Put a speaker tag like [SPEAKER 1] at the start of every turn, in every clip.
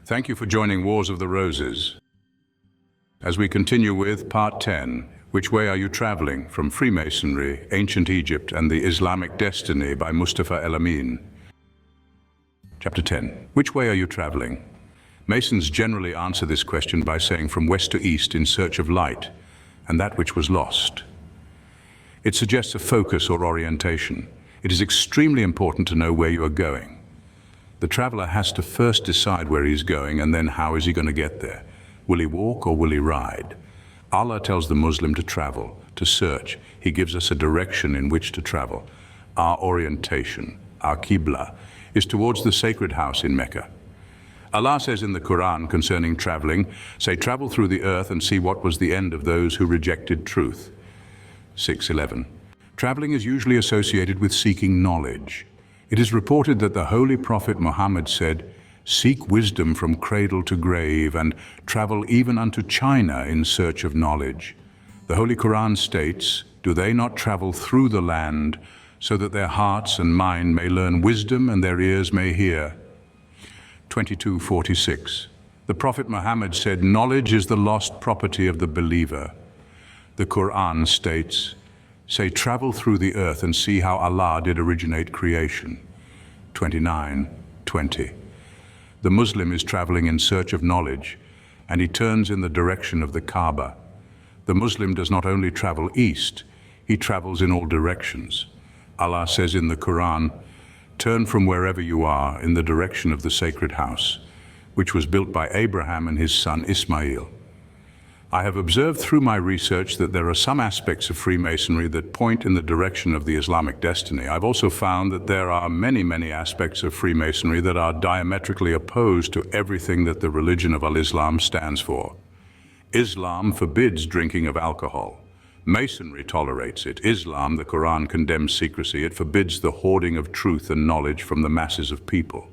[SPEAKER 1] Thank you for joining Wars of the Roses. As we continue with Part 10, Which Way Are You Traveling? From Freemasonry, Ancient Egypt and the Islamic Destiny by Mustafa El-Amin. Chapter 10. Which way are you traveling? Masons generally answer this question by saying from west to east in search of light and that which was lost. It suggests a focus or orientation. It is extremely important to know where you are going. The traveler has to first decide where he's going and then how is he going to get there. Will he walk or will he ride? Allah tells the Muslim to travel, to search. He gives us a direction in which to travel. Our orientation, our Qibla, is towards the sacred house in Mecca. Allah says in the Quran concerning traveling, say, travel through the earth and see what was the end of those who rejected truth. 6:11. Traveling is usually associated with seeking knowledge. It is reported that the Holy Prophet Muhammad said, seek wisdom from cradle to grave and travel even unto China in search of knowledge. The Holy Quran states, do they not travel through the land so that their hearts and mind may learn wisdom and their ears may hear? 22:46. The Prophet Muhammad said, knowledge is the lost property of the believer. The Quran states, say, travel through the earth and see how Allah did originate creation. 29:20. The Muslim is traveling in search of knowledge, and he turns in the direction of the Kaaba. The Muslim does not only travel east, he travels in all directions. Allah says in the Quran, turn from wherever you are in the direction of the sacred house, which was built by Abraham and his son Ismail. I have observed through my research that there are some aspects of Freemasonry that point in the direction of the Islamic destiny. I've also found that there are many aspects of Freemasonry that are diametrically opposed to everything that the religion of Al-Islam stands for. Islam forbids drinking of alcohol. Masonry tolerates it. Islam, the Quran, condemns secrecy. It forbids the hoarding of truth and knowledge from the masses of people.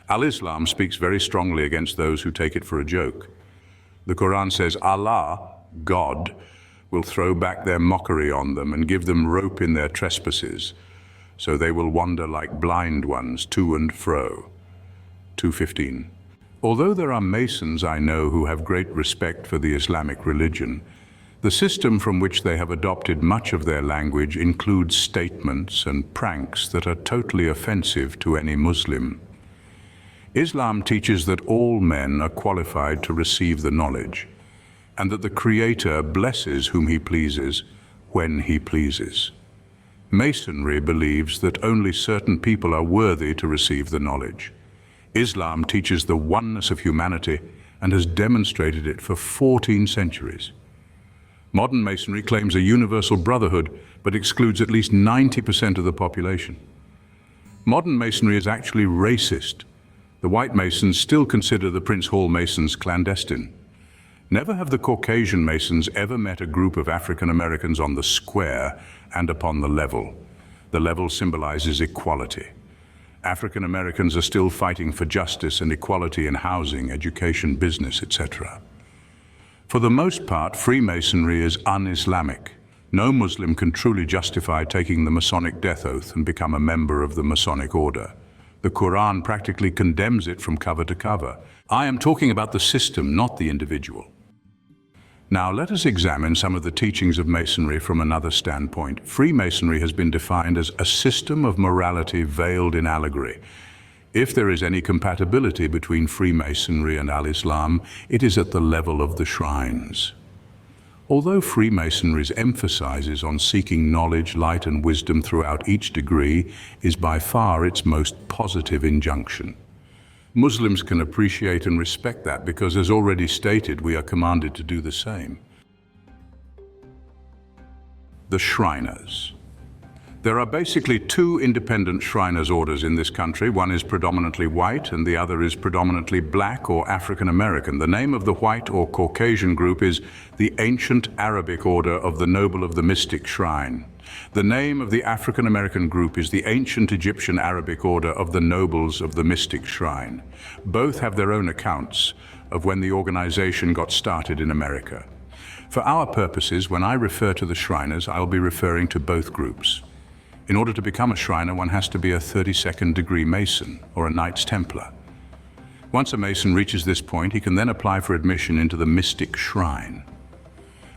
[SPEAKER 1] Al-Islam speaks very strongly against those who take it for a joke. The Quran says Allah, God, will throw back their mockery on them and give them rope in their trespasses, so they will wander like blind ones to and fro. 2:15. Although there are Masons I know who have great respect for the Islamic religion, the system from which they have adopted much of their language includes statements and pranks that are totally offensive to any Muslim. Islam teaches that all men are qualified to receive the knowledge, and that the Creator blesses whom He pleases, when He pleases. Masonry believes that only certain people are worthy to receive the knowledge. Islam teaches the oneness of humanity and has demonstrated it for 14 centuries. Modern Masonry claims a universal brotherhood, but excludes at least 90% of the population. Modern Masonry is actually racist. The white Masons still consider the Prince Hall Masons clandestine. Never have the Caucasian Masons ever met a group of African Americans on the square and upon the level. The level symbolizes equality. African Americans are still fighting for justice and equality in housing, education, business, etc. For the most part, Freemasonry is un-Islamic. No Muslim can truly justify taking the Masonic death oath and become a member of the Masonic order. The Quran practically condemns it from cover to cover. I am talking about the system, not the individual. Now let us examine some of the teachings of Masonry from another standpoint. Freemasonry has been defined as a system of morality veiled in allegory. If there is any compatibility between Freemasonry and Al-Islam, it is at the level of the shrines. Although Freemasonry emphasizes on seeking knowledge, light and wisdom throughout each degree, is by far its most positive injunction. Muslims can appreciate and respect that because, as already stated, we are commanded to do the same. The Shriners. There are basically two independent Shriners orders in this country. One is predominantly white and the other is predominantly black or African American. The name of the white or Caucasian group is the Ancient Arabic Order of the Noble of the Mystic Shrine. The name of the African American group is the Ancient Egyptian Arabic Order of the Nobles of the Mystic Shrine. Both have their own accounts of when the organization got started in America. For our purposes, when I refer to the Shriners, I'll be referring to both groups. In order to become a Shriner, one has to be a 32nd degree Mason or a Knights Templar. Once a Mason reaches this point, he can then apply for admission into the mystic shrine.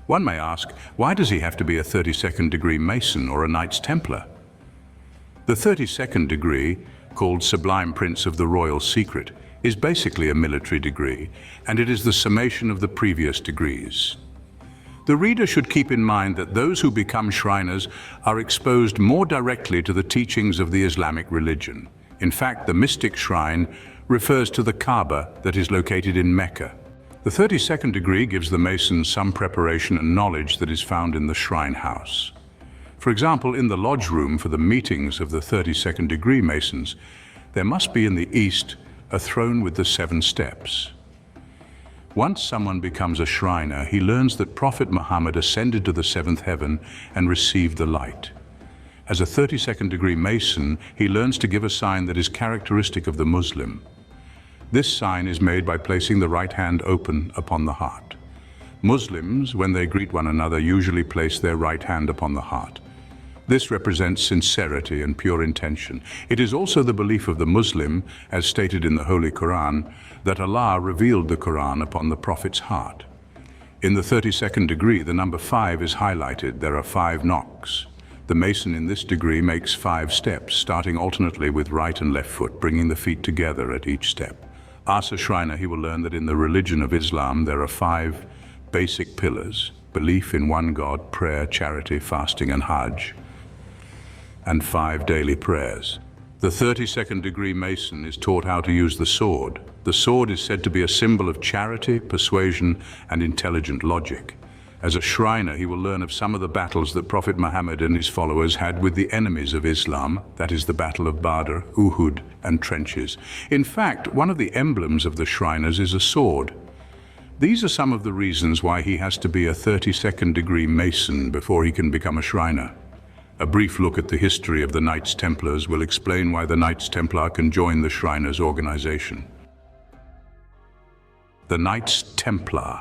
[SPEAKER 1] One may ask, why does he have to be a 32nd degree Mason or a Knights Templar? The 32nd degree, called Sublime Prince of the Royal Secret, is basically a military degree, and it is the summation of the previous degrees. The reader should keep in mind that those who become Shriners are exposed more directly to the teachings of the Islamic religion. In fact, the mystic shrine refers to the Kaaba that is located in Mecca. The 32nd degree gives the Mason some preparation and knowledge that is found in the shrine house. For example, in the lodge room for the meetings of the 32nd degree Masons, there must be in the east a throne with the 7 steps. Once someone becomes a Shriner, he learns that Prophet Muhammad ascended to the 7th heaven and received the light. As a 32nd degree Mason, he learns to give a sign that is characteristic of the Muslim. This sign is made by placing the right hand open upon the heart. Muslims, when they greet one another, usually place their right hand upon the heart. This represents sincerity and pure intention. It is also the belief of the Muslim, as stated in the Holy Quran, that Allah revealed the Quran upon the Prophet's heart. In the 32nd degree, the number 5 is highlighted. There are 5 knocks. The Mason in this degree makes 5 steps, starting alternately with right and left foot, bringing the feet together at each step. As a Shriner, he will learn that in the religion of Islam, there are 5 basic pillars: belief in one God, prayer, charity, fasting, and Hajj, and 5 daily prayers. The 32nd degree Mason is taught how to use the sword. The sword is said to be a symbol of charity, persuasion, and intelligent logic. As a Shriner, he will learn of some of the battles that Prophet Muhammad and his followers had with the enemies of Islam, that is the Battle of Badr, Uhud, and trenches. In fact, one of the emblems of the Shriners is a sword. These are some of the reasons why he has to be a 32nd degree Mason before he can become a Shriner. A brief look at the history of the Knights Templars will explain why the Knights Templar can join the Shriners organization. The Knights Templar.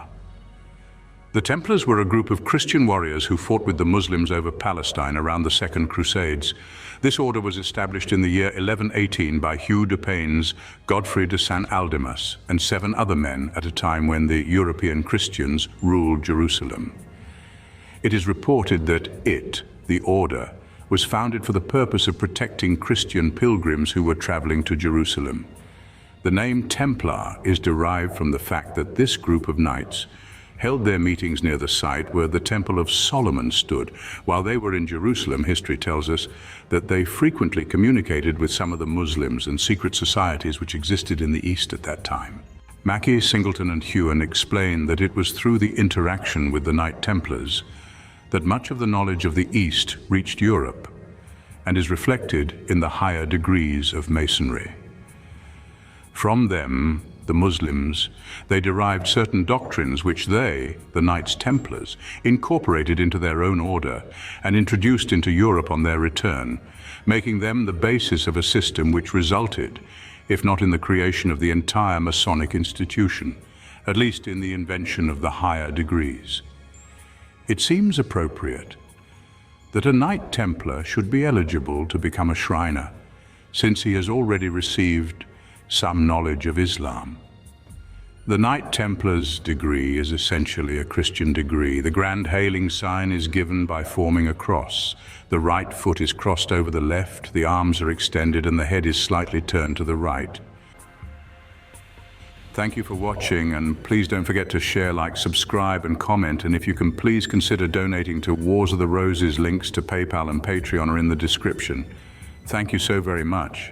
[SPEAKER 1] The Templars were a group of Christian warriors who fought with the Muslims over Palestine around the Second Crusades. This order was established in the year 1118 by Hugh de Paynes, Godfrey de Saint-Aldemus, and 7 other men at a time when the European Christians ruled Jerusalem. It is reported that the order, was founded for the purpose of protecting Christian pilgrims who were traveling to Jerusalem. The name Templar is derived from the fact that this group of knights held their meetings near the site where the Temple of Solomon stood. While they were in Jerusalem, history tells us that they frequently communicated with some of the Muslims and secret societies which existed in the East at that time. Mackey, Singleton, and Hewen explain that it was through the interaction with the Knight Templars that much of the knowledge of the East reached Europe and is reflected in the higher degrees of Masonry. From them, the Muslims, they derived certain doctrines which they, the Knights Templars, incorporated into their own order and introduced into Europe on their return, making them the basis of a system which resulted, if not in the creation of the entire Masonic institution, at least in the invention of the higher degrees. It seems appropriate that a Knight Templar should be eligible to become a Shriner, since he has already received some knowledge of Islam. The Knight Templar's degree is essentially a Christian degree. The grand hailing sign is given by forming a cross. The right foot is crossed over the left, the arms are extended, and the head is slightly turned to the right. Thank you for watching, and please don't forget to share, like, subscribe, and comment. And if you can, please consider donating to Wars of the Roses. Links to PayPal and Patreon are in the description. Thank you so very much.